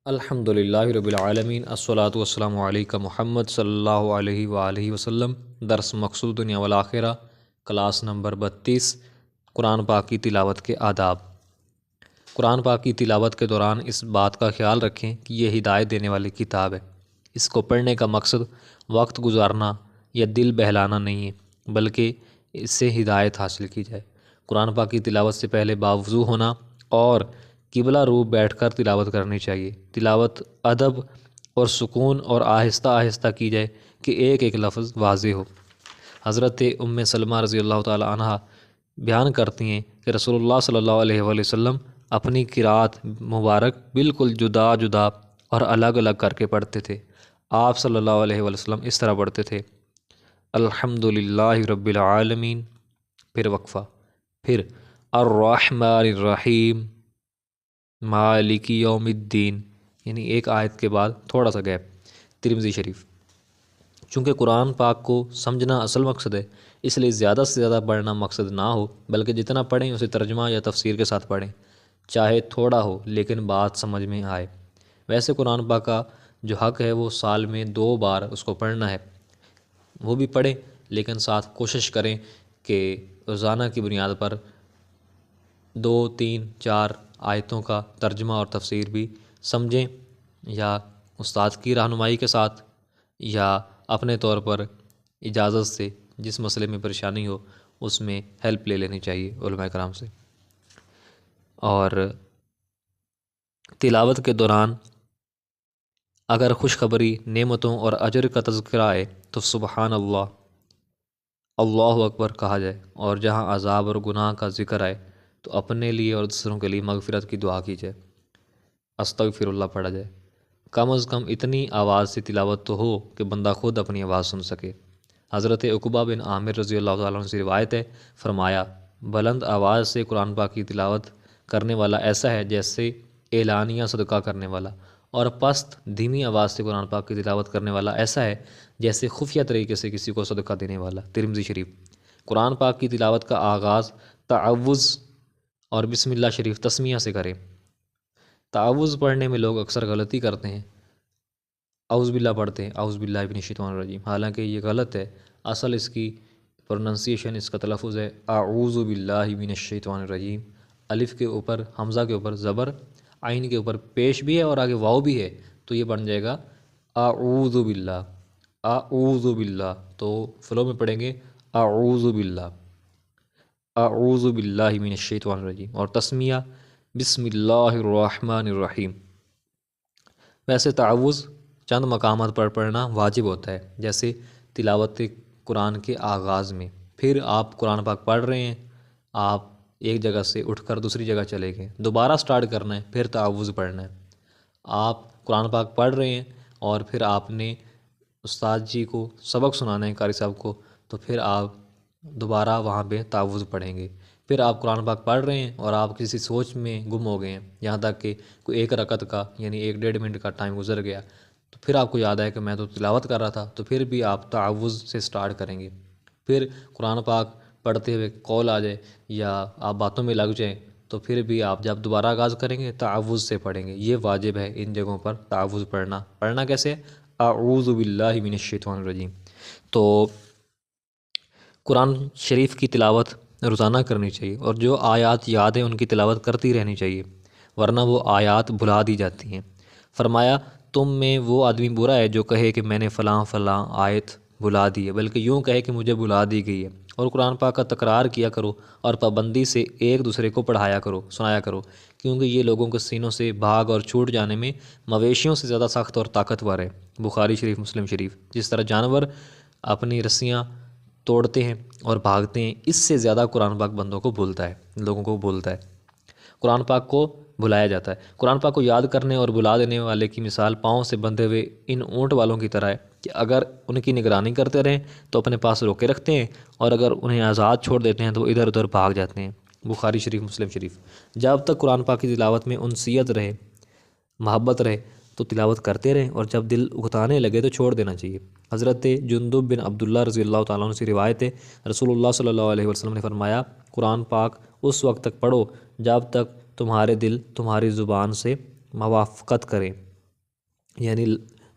الحمدللہ رب العالمین الصلاۃ والسلام علیکہ محمد صلی اللہ علیہ وآلہ وسلم۔ درس مقصود دنیا والآخرہ، کلاس نمبر 32، قرآن پاک کی تلاوت کے آداب۔ قرآن پاک کی تلاوت کے دوران اس بات کا خیال رکھیں کہ یہ ہدایت دینے والی کتاب ہے۔ اس کو پڑھنے کا مقصد وقت گزارنا یا دل بہلانا نہیں ہے، بلکہ اس سے ہدایت حاصل کی جائے۔ قرآن پاک کی تلاوت سے پہلے باوضو ہونا اور قبلہ رو بیٹھ کر تلاوت کرنی چاہیے۔ تلاوت ادب اور سکون اور آہستہ آہستہ کی جائے کہ ایک ایک لفظ واضح ہو۔ حضرت ام سلمہ رضی اللہ تعالی عنہ بیان کرتی ہیں کہ رسول اللہ صلی اللہ علیہ وآلہ وسلم اپنی قرأت مبارک بالکل جدا جدا اور الگ الگ کر کے پڑھتے تھے۔ آپ صلی اللہ علیہ وآلہ وسلم اس طرح پڑھتے تھے: الحمدللہ رب العالمین، پھر وقفہ، پھر الرحمن الرحیم، مالک یوم الدین، یعنی ایک آیت کے بعد تھوڑا سا گیپ۔ ترمذی شریف۔ چونکہ قرآن پاک کو سمجھنا اصل مقصد ہے، اس لیے زیادہ سے زیادہ پڑھنا مقصد نہ ہو، بلکہ جتنا پڑھیں اسے ترجمہ یا تفسیر کے ساتھ پڑھیں، چاہے تھوڑا ہو لیکن بات سمجھ میں آئے۔ ویسے قرآن پاک کا جو حق ہے وہ سال میں 2 بار اس کو پڑھنا ہے، وہ بھی پڑھیں، لیکن ساتھ کوشش کریں کہ روزانہ کی بنیاد پر 2، 3، 4 آیتوں کا ترجمہ اور تفسیر بھی سمجھیں، یا استاد کی رہنمائی کے ساتھ یا اپنے طور پر اجازت سے، جس مسئلے میں پریشانی ہو اس میں ہیلپ لے لینی چاہیے علماء کرام سے۔ اور تلاوت کے دوران اگر خوشخبری، نعمتوں اور اجر کا تذکرہ آئے تو سبحان اللہ، اللہ اکبر کہا جائے، اور جہاں عذاب اور گناہ کا ذکر آئے تو اپنے لیے اور دوسروں کے لیے مغفرت کی دعا کی جائے، استغفر اللہ پڑھا جائے۔ کم از کم اتنی آواز سے تلاوت تو ہو کہ بندہ خود اپنی آواز سن سکے۔ حضرت عقبہ بن عامر رضی اللہ تعالیٰ عنہ سے روایت ہے، فرمایا: بلند آواز سے قرآن پاک کی تلاوت کرنے والا ایسا ہے جیسے اعلانیہ صدقہ کرنے والا، اور پست دھیمی آواز سے قرآن پاک کی تلاوت کرنے والا ایسا ہے جیسے خفیہ طریقے سے کسی کو صدقہ دینے والا۔ ترمذی شریف۔ قرآن پاک کی تلاوت کا آغاز تعوذ اور بسم اللہ شریف تسمیہ سے کریں۔ تعوذ پڑھنے میں لوگ اکثر غلطی کرتے ہیں، اعوذ باللہ پڑھتے ہیں، اعوذ باللہ من الشیطان الرجیم، حالانکہ یہ غلط ہے۔ اصل اس کی پروننسیشن، اس کا تلفظ ہے اعوذ باللہ من الشیطان الرجیم۔ الف کے اوپر، حمزہ کے اوپر زبر، عین کے اوپر پیش بھی ہے اور آگے واو بھی ہے، تو یہ بن جائے گا اعوذ باللہ، اعوذ باللہ۔ تو فلو میں پڑھیں گے اعوذ باللہ، اعوذ باللہ من الشیطان الرجیم، اور تسمیہ بسم اللہ الرحمن الرحیم۔ ویسے تعوذ چند مقامات پر پڑھنا واجب ہوتا ہے، جیسے تلاوت قرآن کے آغاز میں۔ پھر آپ قرآن پاک پڑھ رہے ہیں، آپ ایک جگہ سے اٹھ کر دوسری جگہ چلے گئے، دوبارہ سٹارٹ کرنا ہے، پھر تعوذ پڑھنا ہے۔ آپ قرآن پاک پڑھ رہے ہیں اور پھر آپ نے استاد جی کو سبق سنانا ہے، قاری صاحب کو، تو پھر آپ دوبارہ وہاں پہ تعوذ پڑھیں گے۔ پھر آپ قرآن پاک پڑھ رہے ہیں اور آپ کسی سوچ میں گم ہو گئے ہیں، یہاں تک کہ کوئی 1 رکعت کا یعنی 1-1.5 منٹ کا ٹائم گزر گیا، تو پھر آپ کو یاد آیا کہ میں تو تلاوت کر رہا تھا، تو پھر بھی آپ تعوذ سے سٹارٹ کریں گے۔ پھر قرآن پاک پڑھتے ہوئے کال آ جائے یا آپ باتوں میں لگ جائیں، تو پھر بھی آپ جب دوبارہ آغاز کریں گے تعوذ سے پڑھیں گے۔ یہ واجب ہے ان جگہوں پر تعوذ پڑھنا۔ پڑھنا کیسے؟ اعوذ باللہ من الشیطان الرجیم۔ تو قرآن شریف کی تلاوت روزانہ کرنی چاہیے، اور جو آیات یاد ہیں ان کی تلاوت کرتی رہنی چاہیے، ورنہ وہ آیات بھلا دی جاتی ہیں۔ فرمایا: تم میں وہ آدمی برا ہے جو کہے کہ میں نے فلاں فلاں آیت بھلا دی ہے، بلکہ یوں کہے کہ مجھے بھلا دی گئی ہے۔ اور قرآن پاک کا تکرار کیا کرو اور پابندی سے ایک دوسرے کو پڑھایا کرو، سنایا کرو، کیونکہ یہ لوگوں کے سینوں سے بھاگ اور چھوٹ جانے میں مویشیوں سے زیادہ سخت اور طاقتور ہے۔ بخاری شریف، مسلم شریف۔ جس طرح جانور اپنی رسیاں توڑتے ہیں اور بھاگتے ہیں، اس سے زیادہ قرآن پاک بندوں کو بھولتا ہے، لوگوں کو بھولتا ہے، قرآن پاک کو بھلایا جاتا ہے۔ قرآن پاک کو یاد کرنے اور بھلا دینے والے کی مثال پاؤں سے بندھے ہوئے ان اونٹ والوں کی طرح ہے کہ اگر ان کی نگرانی کرتے رہیں تو اپنے پاس روکے رکھتے ہیں، اور اگر انہیں آزاد چھوڑ دیتے ہیں تو وہ ادھر ادھر بھاگ جاتے ہیں۔ بخاری شریف، مسلم شریف۔ جب تک قرآن پاک کی تلاوت میں انسیت رہے، محبت رہے، تو تلاوت کرتے رہیں، اور جب دل اکتانے لگے تو چھوڑ دینا چاہیے۔ حضرت جندب بن عبداللہ رضی اللہ تعالیٰ عنہ سے روایت ہے، رسول اللہ صلی اللہ علیہ وسلم نے فرمایا: قرآن پاک اس وقت تک پڑھو جب تک تمہارے دل تمہاری زبان سے موافقت کریں۔ یعنی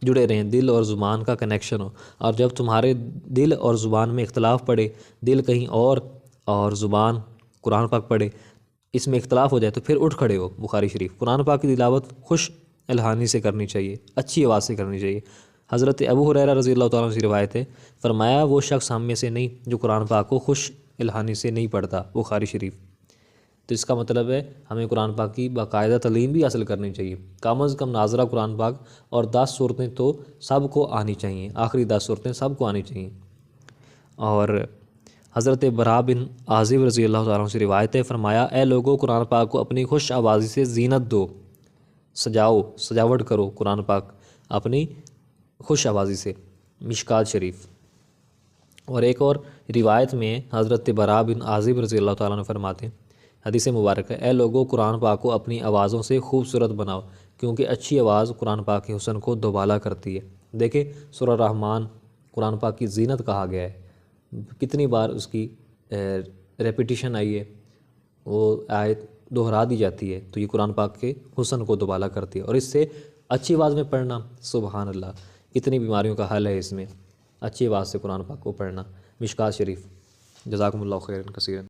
جڑے رہیں، دل اور زبان کا کنیکشن ہو۔ اور جب تمہارے دل اور زبان میں اختلاف پڑے، دل کہیں اور زبان قرآن پاک پڑھے، اس میں اختلاف ہو جائے تو پھر اٹھ کھڑے ہو۔ بخاری شریف۔ قرآن پاک کی تلاوت خوش الحانی سے کرنی چاہیے، اچھی آواز سے کرنی چاہیے۔ حضرت ابو ہریرہ رضی اللہ تعالیٰ عنہ سے روایت ہے، فرمایا وہ شخص ہم میں سے نہیں جو قرآن پاک کو خوش الحانی سے نہیں پڑھتا۔ بخاری شریف۔ تو اس کا مطلب ہے ہمیں قرآن پاک کی باقاعدہ تعلیم بھی حاصل کرنی چاہیے، کم از کم ناظرہ قرآن پاک، اور 10 صورتیں تو سب کو آنی چاہیے، آخری 10 صورتیں سب کو آنی چاہیے۔ اور حضرت براء بن عازب رضی اللہ تعالیٰ عنہ سے روایت ہے، فرمایا اے لوگو قرآن پاک کو اپنی خوش آوازی سے زینت دو، سجاؤ، سجاوٹ کرو قرآن پاک اپنی خوش آوازی سے۔ مشکات شریف۔ اور ایک اور روایت میں حضرت براء بن عازب رضی اللہ تعالیٰ عنہ فرماتے ہیں، حدیث مبارک ہے، اے لوگو قرآن پاک کو اپنی آوازوں سے خوبصورت بناؤ، کیونکہ اچھی آواز قرآن پاک کے حسن کو دوبالا کرتی ہے۔ دیکھیں سورہ رحمان قرآن پاک کی زینت کہا گیا ہے، کتنی بار اس کی ریپیٹیشن آئی ہے، وہ آیت دہرا دی جاتی ہے، تو یہ قرآن پاک کے حسن کو دوبالا کرتی ہے۔ اور اس سے اچھی آواز میں پڑھنا، سبحان اللہ، کتنی بیماریوں کا حل ہے اس میں، اچھی آواز سے قرآن پاک کو پڑھنا۔ مشکات شریف۔ جزاکم اللہ خیرا کثیرا۔